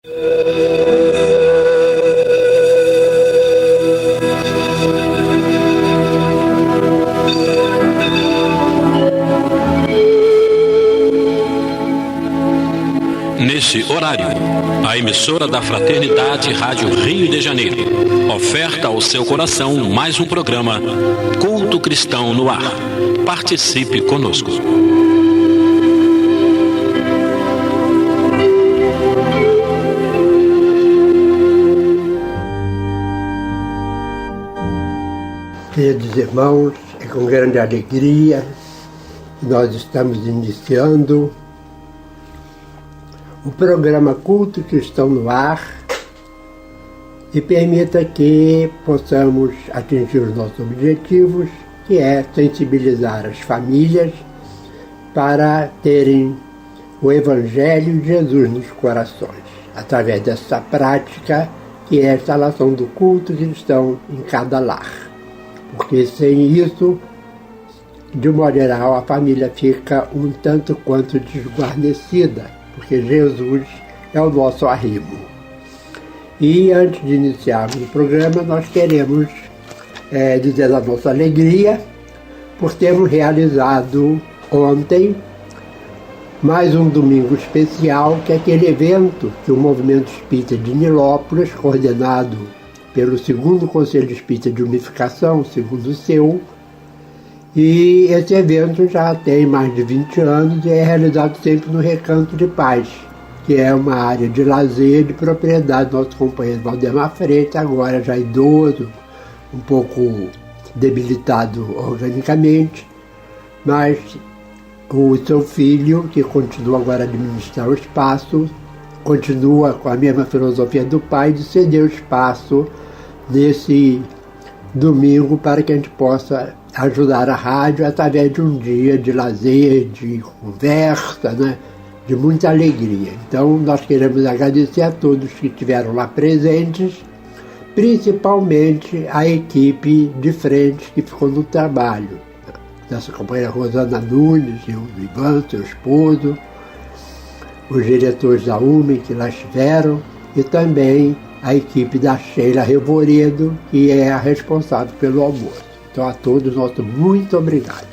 Nesse horário, a emissora da Fraternidade Rádio Rio de Janeiro oferta ao seu coração mais um programa Culto Cristão no Ar. Participe conosco. Queridos irmãos, é com grande alegria que nós estamos iniciando o programa Culto Cristão no Ar e permita que possamos atingir os nossos objetivos, que é sensibilizar as famílias para terem o Evangelho de Jesus nos corações, através dessa prática que é a instalação do culto cristão em cada lar. Porque sem isso, de modo geral, a família fica um tanto quanto desguarnecida, porque Jesus é o nosso arrimo. E antes de iniciarmos o programa, nós queremos dizer a nossa alegria por termos realizado ontem mais um domingo especial, que é aquele evento que o Movimento Espírita de Nilópolis, coordenado pelo segundo Conselho Espírita de Unificação, segundo o seu, e esse evento já tem mais de 20 anos e é realizado sempre no Recanto de Paz, que é uma área de lazer de propriedade do nosso companheiro Valdemar Freitas, agora já idoso, um pouco debilitado organicamente, mas o seu filho, que continua agora a administrar o espaço, continua com a mesma filosofia do pai de ceder o espaço nesse domingo para que a gente possa ajudar a rádio através de um dia de lazer, de conversa, né? De muita alegria. Então nós queremos agradecer a todos que estiveram lá presentes, principalmente a equipe de frente que ficou no trabalho. Nossa companheira Rosana Nunes e o Ivan, seu esposo, os diretores da UME que lá estiveram, e também a equipe da Sheila Revoredo, que é a responsável pelo almoço. Então a todos, nosso muito obrigado.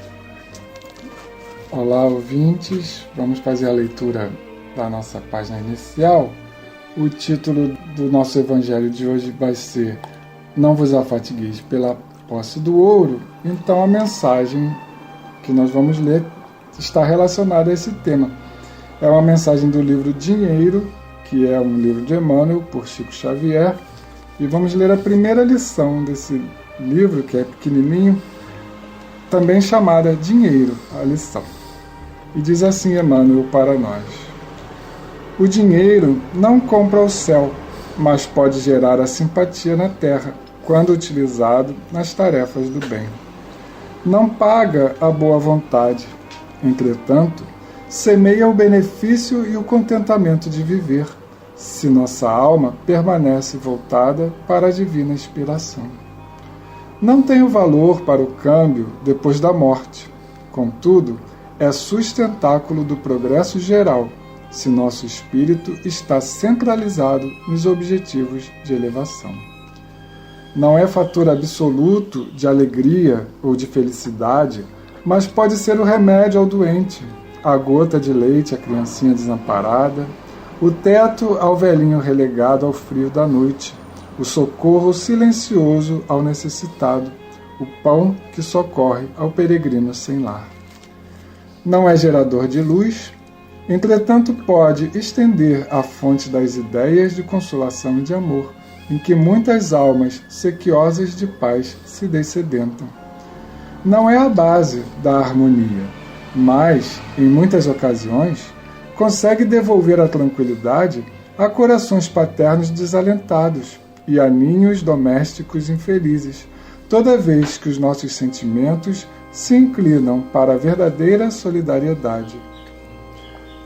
Olá, ouvintes. Vamos fazer a leitura da nossa página inicial. O título do nosso evangelho de hoje vai ser Não vos afatigueis pela posse do ouro. Então a mensagem que nós vamos ler está relacionada a esse tema. É uma mensagem do livro Dinheiro, que é um livro de Emmanuel, por Chico Xavier. E vamos ler a primeira lição desse livro, que é pequenininho, também chamada Dinheiro, a lição. E diz assim Emmanuel para nós: o dinheiro não compra o céu, mas pode gerar a simpatia na terra, quando utilizado nas tarefas do bem. Não paga a boa vontade, entretanto, semeia o benefício e o contentamento de viver, se nossa alma permanece voltada para a divina inspiração. Não tem o valor para o câmbio depois da morte, contudo, é sustentáculo do progresso geral, se nosso espírito está centralizado nos objetivos de elevação. Não é fator absoluto de alegria ou de felicidade, mas pode ser o remédio ao doente, a gota de leite à criancinha desamparada, o teto ao velhinho relegado ao frio da noite, o socorro silencioso ao necessitado, o pão que socorre ao peregrino sem lar. Não é gerador de luz, entretanto pode estender a fonte das ideias de consolação e de amor, em que muitas almas sequiosas de paz se dessedentam. Não é a base da harmonia, mas, em muitas ocasiões, consegue devolver a tranquilidade a corações paternos desalentados e a ninhos domésticos infelizes, toda vez que os nossos sentimentos se inclinam para a verdadeira solidariedade.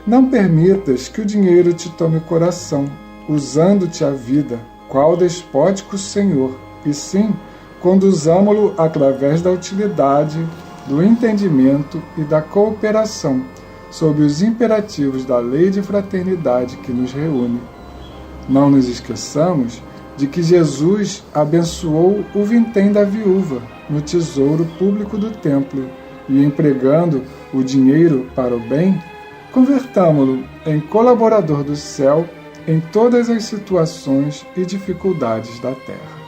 Não permitas que o dinheiro te tome o coração, usando-te a vida, qual despótico senhor, e sim, conduzamo-lo através da utilidade, do entendimento e da cooperação, sob os imperativos da lei de fraternidade que nos reúne. Não nos esqueçamos de que Jesus abençoou o vintém da viúva no tesouro público do templo e, empregando o dinheiro para o bem, convertamo-lo em colaborador do céu em todas as situações e dificuldades da terra.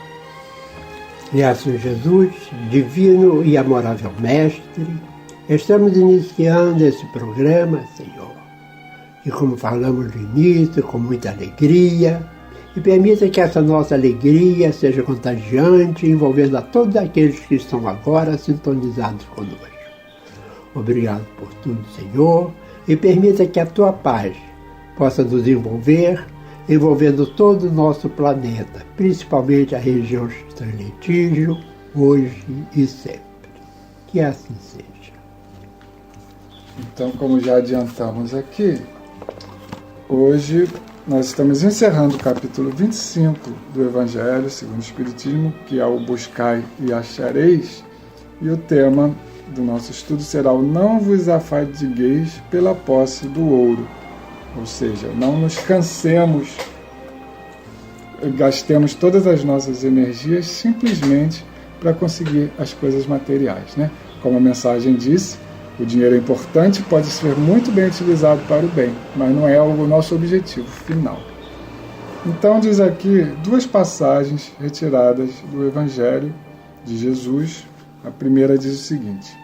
Graças a Jesus, divino e amorável Mestre, estamos iniciando esse programa, Senhor, e como falamos no início, com muita alegria, e permita que essa nossa alegria seja contagiante, envolvendo a todos aqueles que estão agora sintonizados conosco. Obrigado por tudo, Senhor, e permita que a Tua paz possa nos envolver, envolvendo todo o nosso planeta, principalmente a região Estreito, hoje e sempre. Que assim seja. Então, como já adiantamos aqui, hoje nós estamos encerrando o capítulo 25 do Evangelho segundo o Espiritismo, que é o Buscai e Achareis, e o tema do nosso estudo será o Não vos afadigueis pela posse do ouro. Ou seja, não nos cansemos, gastemos todas as nossas energias simplesmente para conseguir as coisas materiais, né? Como a mensagem disse, o dinheiro é importante, pode ser muito bem utilizado para o bem, mas não é o nosso objetivo final. Então diz aqui duas passagens retiradas do Evangelho de Jesus. A primeira diz o seguinte: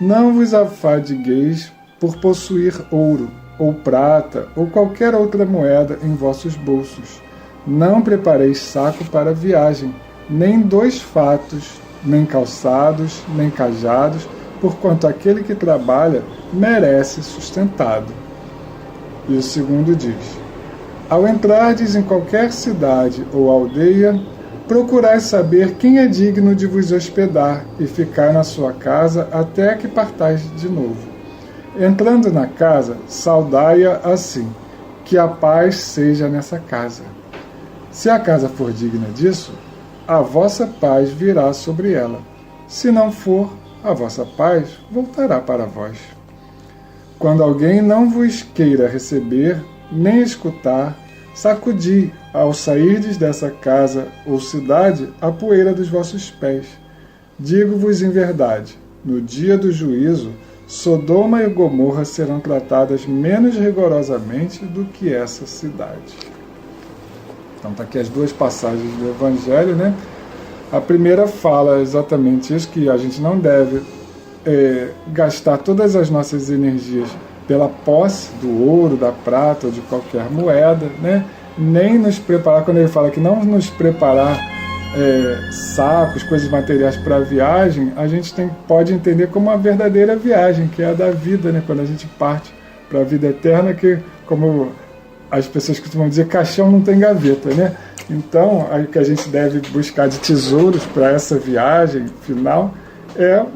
Não vos afadigueis por possuir ouro, ou prata, ou qualquer outra moeda em vossos bolsos. Não prepareis saco para a viagem, nem 2 fatos, nem calçados, nem cajados, porquanto aquele que trabalha merece sustentado. E o segundo diz: Ao entrardes em qualquer cidade ou aldeia, procurai saber quem é digno de vos hospedar e ficar na sua casa até que partais de novo. Entrando na casa, saudai-a assim: que a paz seja nessa casa. Se a casa for digna disso, a vossa paz virá sobre ela. Se não for, a vossa paz voltará para vós. Quando alguém não vos queira receber, nem escutar, sacudi, ao sairdes dessa casa ou cidade, a poeira dos vossos pés. Digo-vos em verdade, no dia do juízo, Sodoma e Gomorra serão tratadas menos rigorosamente do que essa cidade. Então está aqui as duas passagens do Evangelho, né? A primeira fala exatamente isso, que a gente não deve gastar todas as nossas energias pela posse do ouro, da prata ou de qualquer moeda, né? Nem nos preparar, quando ele fala que não nos preparar sacos, coisas materiais para a viagem, a gente pode entender como uma verdadeira viagem, que é a da vida, né? Quando a gente parte para a vida eterna, que, como as pessoas costumam dizer, caixão não tem gaveta, né? Então, o que a gente deve buscar de tesouros para essa viagem final é a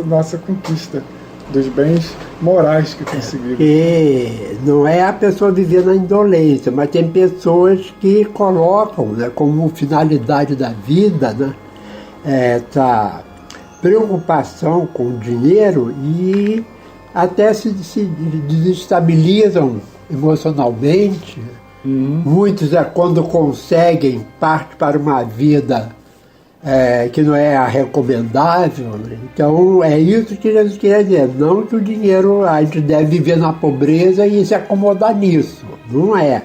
nossa conquista dos bens morais que conseguimos. E não é a pessoa viver na indolência, mas tem pessoas que colocam, né, como finalidade da vida, né, essa preocupação com o dinheiro e até se desestabilizam emocionalmente. Muitos, quando conseguem, partem para uma vida que não é a recomendável, né? Então é isso que Jesus queria dizer, não que o dinheiro, a gente deve viver na pobreza e se acomodar nisso, não é,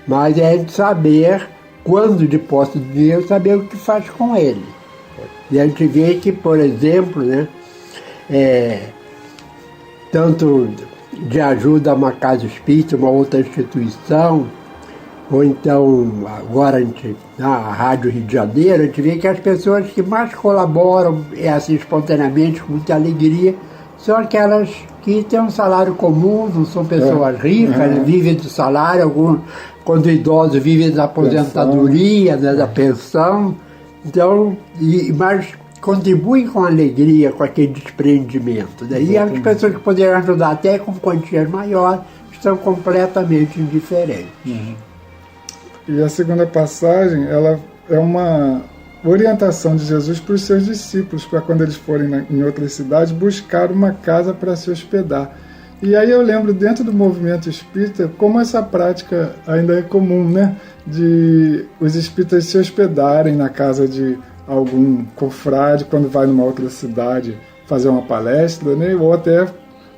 mas é a gente saber, quando de posse do dinheiro, saber o que faz com ele. E a gente vê que, por exemplo, né, tanto de ajuda a uma casa espírita, uma outra instituição, ou então, agora na Rádio Rio de Janeiro, a gente vê que as pessoas que mais colaboram, assim, espontaneamente, com muita alegria, são aquelas que têm um salário comum, não são pessoas ricas, vivem do salário, quando idosos vivem da aposentadoria, né, da pensão, então, mas contribuem com alegria com aquele desprendimento. Né? E as pessoas que poderiam ajudar até com quantias maiores estão completamente indiferentes. E a segunda passagem, ela é uma orientação de Jesus para os seus discípulos, para quando eles forem em outras cidades, buscar uma casa para se hospedar. E aí eu lembro, dentro do movimento espírita, como essa prática ainda é comum, né? De os espíritas se hospedarem na casa de algum confrade quando vai numa outra cidade fazer uma palestra, né? Ou até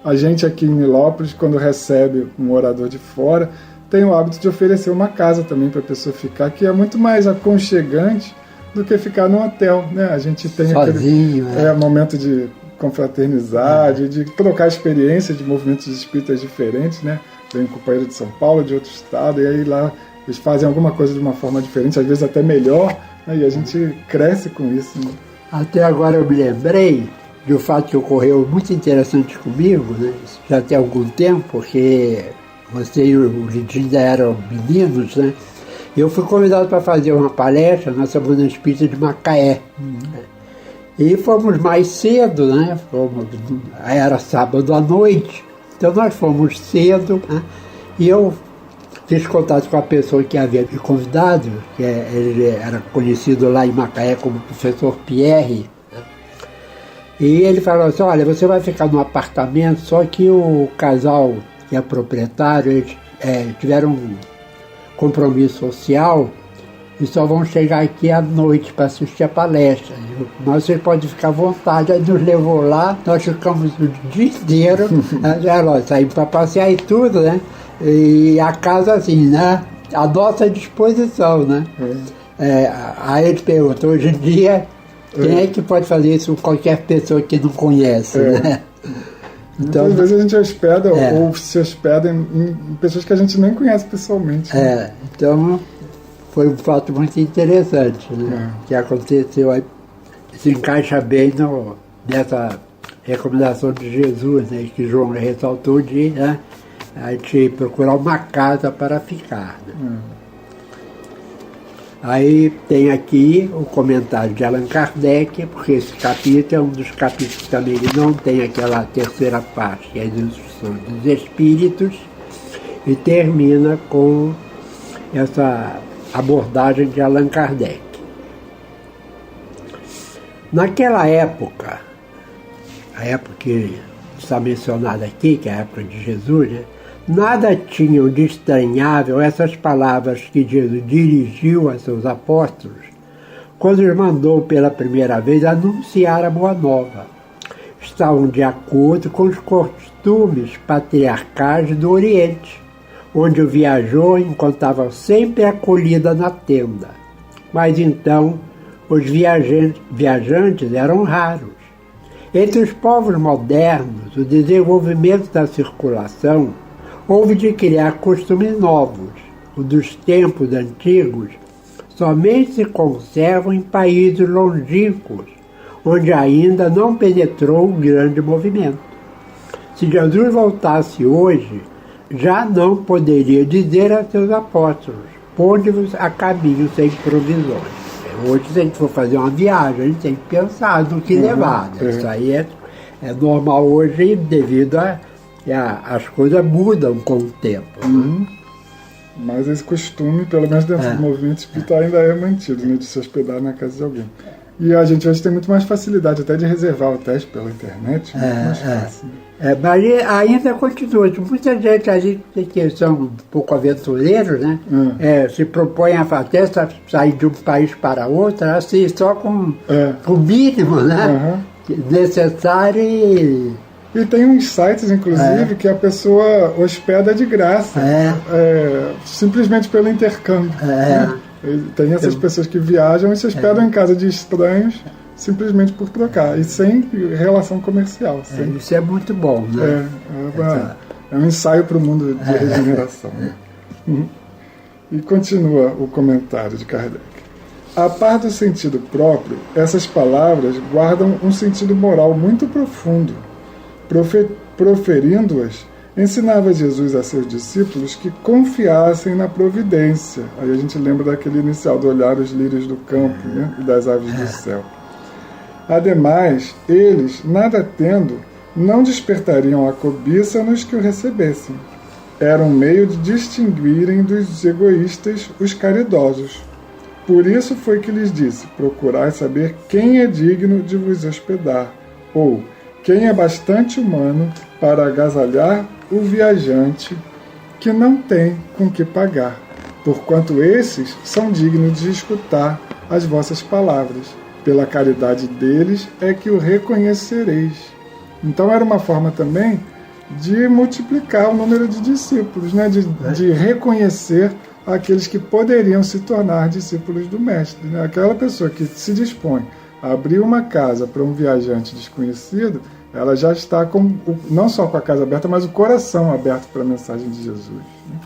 a gente aqui em Nilópolis, quando recebe um orador de fora, tem o hábito de oferecer uma casa também para a pessoa ficar, que é muito mais aconchegante do que ficar num hotel, né? A gente tem sozinho, aquele momento de confraternizar, de trocar experiências de movimentos espíritas diferentes, né? Tem um companheiro de São Paulo, de outro estado, e aí lá eles fazem alguma coisa de uma forma diferente, às vezes até melhor, né? E a gente cresce com isso, né? Até agora eu me lembrei de um fato que ocorreu muito interessante comigo, né? Já tem algum tempo, porque você e o Lidinho ainda eram meninos, né? Eu fui convidado para fazer uma palestra na Semana Espírita de Macaé. E fomos mais cedo, né? Era sábado à noite, então nós fomos cedo, né? E eu fiz contato com a pessoa que havia me convidado, que ele era conhecido lá em Macaé como professor Pierre, né? E ele falou assim, olha, você vai ficar num apartamento, só que o casal que é proprietário, eles tiveram um compromisso social e só vão chegar aqui à noite para assistir a palestra. Mas vocês podem ficar à vontade. Aí nos levou lá, nós ficamos o dia inteiro, saímos para passear e tudo, né? E a casa assim, né? À nossa disposição, né? Aí ele perguntou, hoje em dia, quem é que pode fazer isso com qualquer pessoa que não conhece, né? Então, muitas vezes a gente hospeda ou se hospeda em pessoas que a gente nem conhece pessoalmente. Né? Então foi um fato muito interessante, né? Que aconteceu aí, se encaixa bem nessa recomendação de Jesus, né? Que João ressaltou de, né? A gente procurar uma casa para ficar. Né? Aí tem aqui o comentário de Allan Kardec, porque esse capítulo é um dos capítulos que também ele não tem aquela terceira parte, que é a instrução dos espíritos, e termina com essa abordagem de Allan Kardec. Naquela época, a época que está mencionada aqui, que é a época de Jesus, né? Nada tinham de estranhável essas palavras que Jesus dirigiu a seus apóstolos quando os mandou pela primeira vez anunciar a Boa Nova. Estavam de acordo com os costumes patriarcais do Oriente, onde o viajou encontrava sempre acolhida na tenda. Mas então os viajantes eram raros. Entre os povos modernos, o desenvolvimento da circulação houve de criar costumes novos. Os dos tempos antigos somente se conservam em países longínquos, onde ainda não penetrou um grande movimento. Se Jesus voltasse hoje, já não poderia dizer a seus apóstolos, ponde-vos a caminho sem provisões. Hoje, se a gente for fazer uma viagem, a gente tem que pensar no que levar. Né? Isso aí é normal hoje devido as coisas mudam com o tempo. Né? Mas esse costume, pelo menos dentro do movimento espírita, ainda é mantido, né, de se hospedar na casa de alguém. E a gente hoje tem muito mais facilidade até de reservar hotéis pela internet, muito mais fácil. Mas ainda continua. Muita gente ali que são um pouco aventureiros, né? Se propõem a até sair de um país para outro, assim, só com o mínimo, né? Necessário E tem uns sites, inclusive, que a pessoa hospeda de graça, simplesmente pelo intercâmbio. Né? Tem essas pessoas que viajam e se hospedam em casa de estranhos simplesmente por trocar, e sem relação comercial. Isso é muito bom, né? É um ensaio para o mundo de regeneração. E continua o comentário de Kardec. A par do sentido próprio, essas palavras guardam um sentido moral muito profundo. Proferindo-as, ensinava Jesus a seus discípulos que confiassem na providência. Aí a gente lembra daquele inicial do olhar os lírios do campo, né, e das aves do céu. Ademais, eles, nada tendo, não despertariam a cobiça nos que o recebessem. Era um meio de distinguirem dos egoístas os caridosos. Por isso foi que lhes disse, procurai saber quem é digno de vos hospedar, ou quem é bastante humano para agasalhar o viajante que não tem com que pagar, porquanto esses são dignos de escutar as vossas palavras. Pela caridade deles é que o reconhecereis. Então era uma forma também de multiplicar o número de discípulos, né? de reconhecer aqueles que poderiam se tornar discípulos do Mestre. Né? Aquela pessoa que se dispõe a abrir uma casa para um viajante desconhecido, ela já está não só com a casa aberta, mas o coração aberto para a mensagem de Jesus. Né?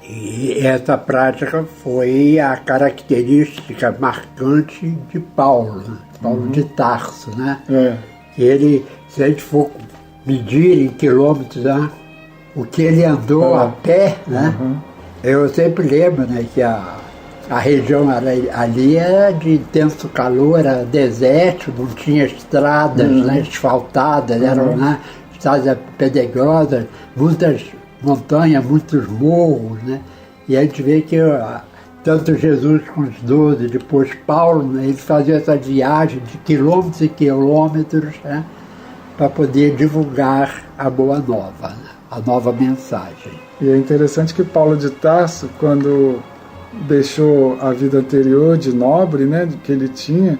E essa prática foi a característica marcante de Paulo, Paulo de Tarso, né? Ele, se a gente for medir em quilômetros, né? O que ele andou a pé, né? Eu sempre lembro, né, que a região ali era de intenso calor, era deserto, não tinha estradas, né, asfaltadas, eram, né, estradas pedregosas, muitas montanhas, muitos morros, né? E a gente vê que tanto Jesus com os 12, depois Paulo, né, eles faziam essa viagem de quilômetros e quilômetros, né, para poder divulgar a boa nova, né, a nova mensagem. E é interessante que Paulo de Tarso, quando deixou a vida anterior de nobre, né, que ele tinha,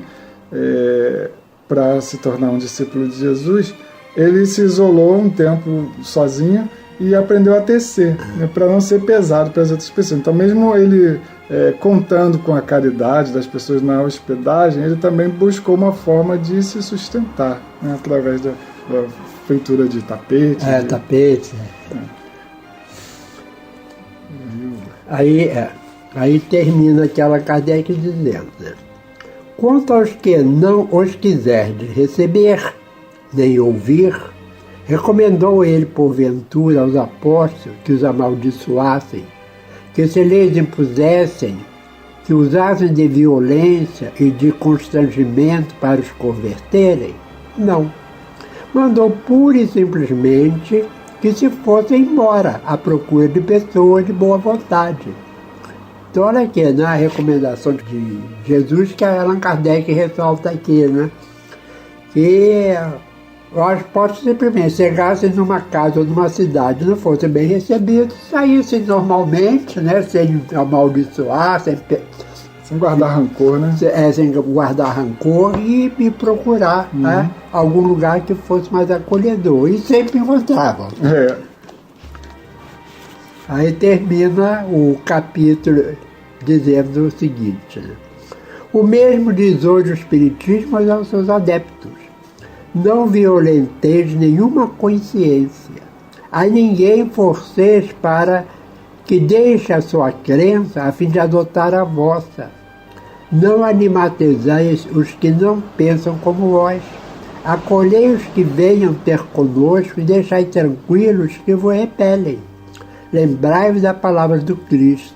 para se tornar um discípulo de Jesus, ele se isolou um tempo sozinho e aprendeu a tecer, né, para não ser pesado para as outras pessoas. Então, mesmo ele contando com a caridade das pessoas na hospedagem, ele também buscou uma forma de se sustentar, né, através da feitura de tapete. Tapete. Aí termina aquela Kardec dizendo, né? Quanto aos que não os quiserdes receber, nem ouvir, recomendou ele, porventura, aos apóstolos que os amaldiçoassem, que se lhes impusessem, que usassem de violência e de constrangimento para os converterem? Não. Mandou pura e simplesmente que se fossem embora à procura de pessoas de boa vontade. Então, olha aqui, na recomendação de Jesus, que Allan Kardec ressalta aqui, né? Que nós pode simplesmente chegassem numa casa ou numa cidade, não fossem bem recebidos, saíssem normalmente, né? Sem amaldiçoar, sem guardar rancor, né? Sem guardar rancor e procurar, né, algum lugar que fosse mais acolhedor. E sempre encontravam. Aí termina o capítulo dizendo o seguinte, né? O mesmo diz hoje o Espiritismo aos seus adeptos. Não violenteis nenhuma consciência. A ninguém forceis para que deixe a sua crença a fim de adotar a vossa. Não animatizais os que não pensam como vós. Acolhei os que venham ter conosco e deixai tranquilos que vos repelem. Lembrai-vos da palavra do Cristo.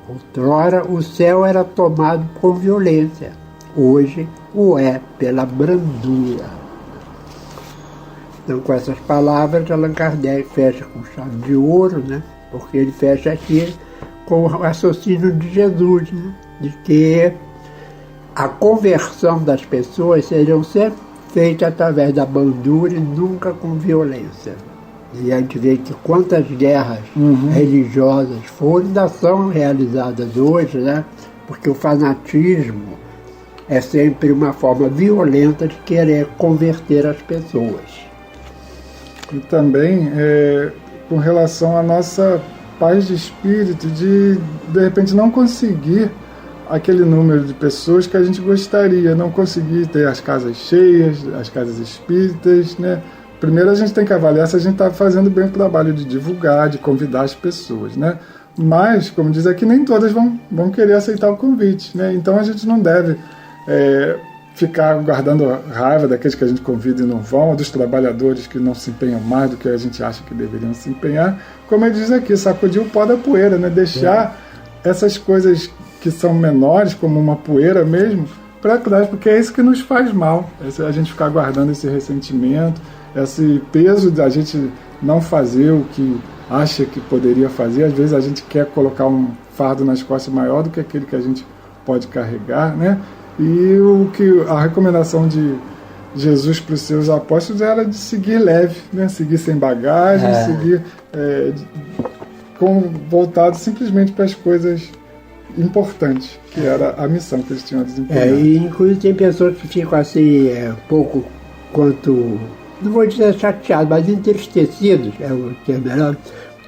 Outrora o céu era tomado com violência. Hoje o é pela brandura. Então, com essas palavras, Allan Kardec fecha com chave de ouro, né? Porque ele fecha aqui com o raciocínio de Jesus, né? De que a conversão das pessoas seria sempre feita através da brandura e nunca com violência. E a gente vê que quantas guerras religiosas foram, ainda são realizadas hoje, né? Porque o fanatismo é sempre uma forma violenta de querer converter as pessoas. E também, com relação à nossa paz de espírito, de repente não conseguir aquele número de pessoas que a gente gostaria, não conseguir ter as casas cheias, as casas espíritas, né? Primeiro a gente tem que avaliar se a gente está fazendo bem o trabalho de divulgar, de convidar as pessoas, né? Mas, como diz aqui, nem todas vão querer aceitar o convite, né? Então a gente não deve ficar guardando raiva daqueles que a gente convida e não vão, dos trabalhadores que não se empenham mais do que a gente acha que deveriam se empenhar. Como ele diz aqui, sacudir o pó da poeira, né? Deixar essas coisas que são menores, como uma poeira mesmo, para trás, porque é isso que nos faz mal, a gente ficar guardando esse ressentimento, esse peso da gente não fazer o que acha que poderia fazer. Às vezes a gente quer colocar um fardo nas costas maior do que aquele que a gente pode carregar, né? E a recomendação de Jesus para os seus apóstolos era de seguir leve, né? Seguir sem bagagem, seguir voltado simplesmente para as coisas importantes, que era a missão que eles tinham a desempenhar. E inclusive tem pessoas que ficam assim, um pouco quanto, não vou dizer chateados, mas entristecidos, é o que é melhor,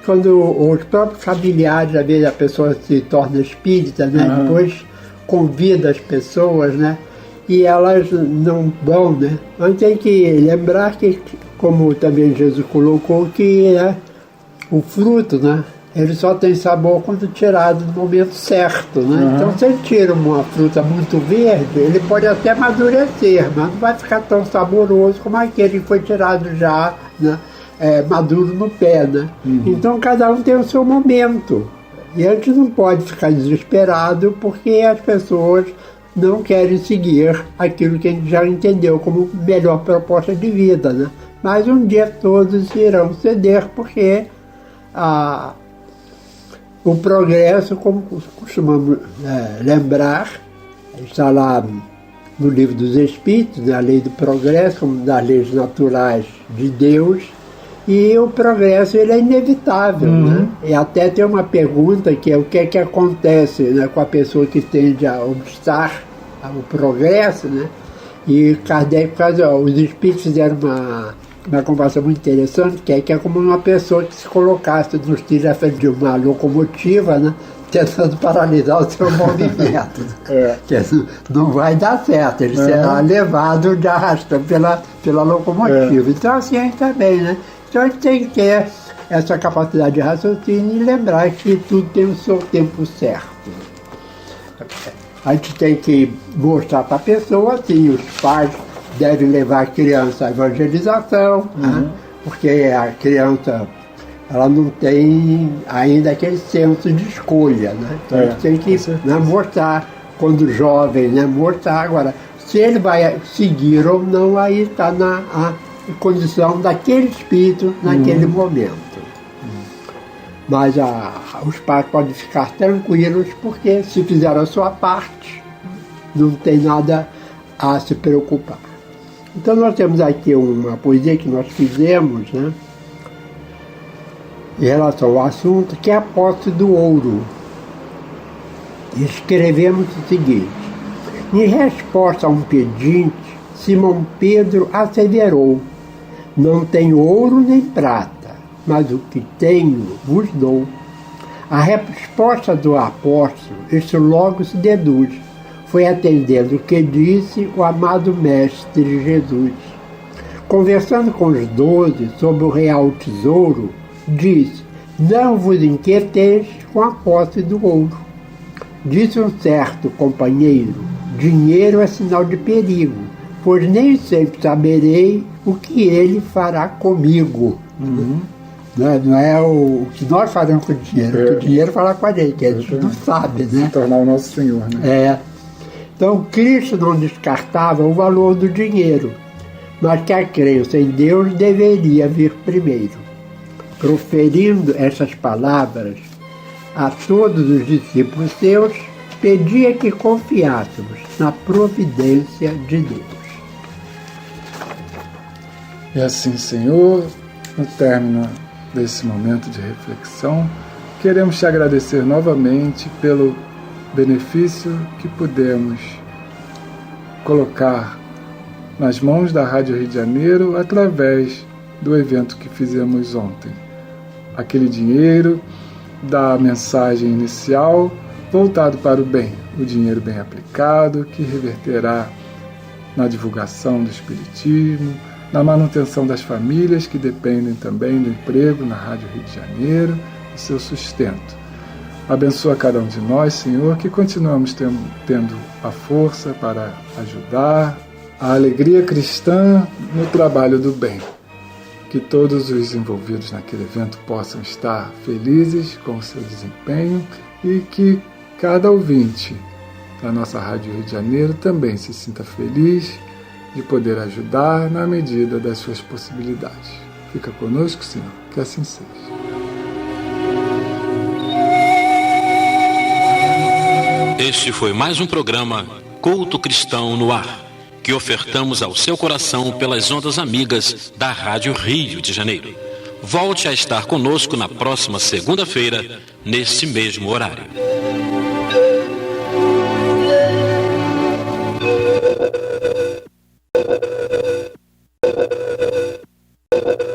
quando os próprios familiares, às vezes a pessoa se torna espírita, né? Depois convida as pessoas, né? E elas não vão, né? Mas tem que lembrar que, como também Jesus colocou, que o fruto, né? Ele só tem sabor quando tirado no momento certo, né? Então, se ele tira uma fruta muito verde, ele pode até amadurecer, mas não vai ficar tão saboroso como aquele que foi tirado já, né? Maduro no pé, né? Então, cada um tem o seu momento. E a gente não pode ficar desesperado porque as pessoas não querem seguir aquilo que a gente já entendeu como melhor proposta de vida, né? Mas um dia todos irão ceder porque o progresso, como costumamos lembrar, está lá no Livro dos Espíritos, né? A lei do progresso, como das leis naturais de Deus, e o progresso ele é inevitável, né? E até tem uma pergunta que é o que é que acontece, né, com a pessoa que tende a obstar o progresso, né? E Kardec os espíritos fizeram uma comparação muito interessante, que é como uma pessoa que se colocasse nos trilhos à frente de uma locomotiva, né, tentando paralisar o seu movimento. Que não vai dar certo, ele será levado de arrastão pela locomotiva. Então assim a gente também, né? Então a gente tem que ter essa capacidade de raciocínio e lembrar que tudo tem o seu tempo certo. A gente tem que mostrar para a pessoa, sim, os pais devem levar a criança à evangelização, né? Porque a criança ela não tem ainda aquele senso de escolha, né? Então a gente tem que mostrar, quando jovem, né? Mostrar. Agora, se ele vai seguir ou não, aí está na condição daquele espírito naquele momento. Mas os pais podem ficar tranquilos porque se fizeram a sua parte, não tem nada a se preocupar. Então nós temos aqui uma poesia que nós fizemos, né, em relação ao assunto, que é a posse do ouro. Escrevemos o seguinte: em resposta a um pedinte, Simão Pedro asseverou: não tenho ouro nem prata, mas o que tenho vos dou. A resposta do apóstolo, isso logo se deduz, foi atendendo o que disse o amado Mestre Jesus. Conversando com os 12 sobre o real tesouro, disse: não vos inquieteis com a posse do ouro. Disse um certo companheiro: dinheiro é sinal de perigo, pois nem sempre saberei o que ele fará comigo. Não é o que nós faremos com o dinheiro, o que o dinheiro fará com a gente, que a gente não sabe, né? Se tornar o nosso Senhor, né? Então, Cristo não descartava o valor do dinheiro, mas que a crença em Deus deveria vir primeiro. Proferindo essas palavras a todos os discípulos seus, pedia que confiássemos na providência de Deus. E assim, Senhor, no término desse momento de reflexão, queremos te agradecer novamente pelo benefício que pudemos colocar nas mãos da Rádio Rio de Janeiro através do evento que fizemos ontem. Aquele dinheiro da mensagem inicial voltado para o bem, o dinheiro bem aplicado, que reverterá na divulgação do Espiritismo, na manutenção das famílias que dependem também do emprego na Rádio Rio de Janeiro e seu sustento. Abençoa cada um de nós, Senhor, que continuamos tendo a força para ajudar, a alegria cristã no trabalho do bem. Que todos os envolvidos naquele evento possam estar felizes com o seu desempenho e que cada ouvinte da nossa Rádio Rio de Janeiro também se sinta feliz de poder ajudar na medida das suas possibilidades. Fica conosco, Senhor, que assim seja. Este foi mais um programa Culto Cristão no Ar. que ofertamos ao seu coração pelas ondas amigas da Rádio Rio de Janeiro. Volte a estar conosco na próxima segunda-feira, neste mesmo horário.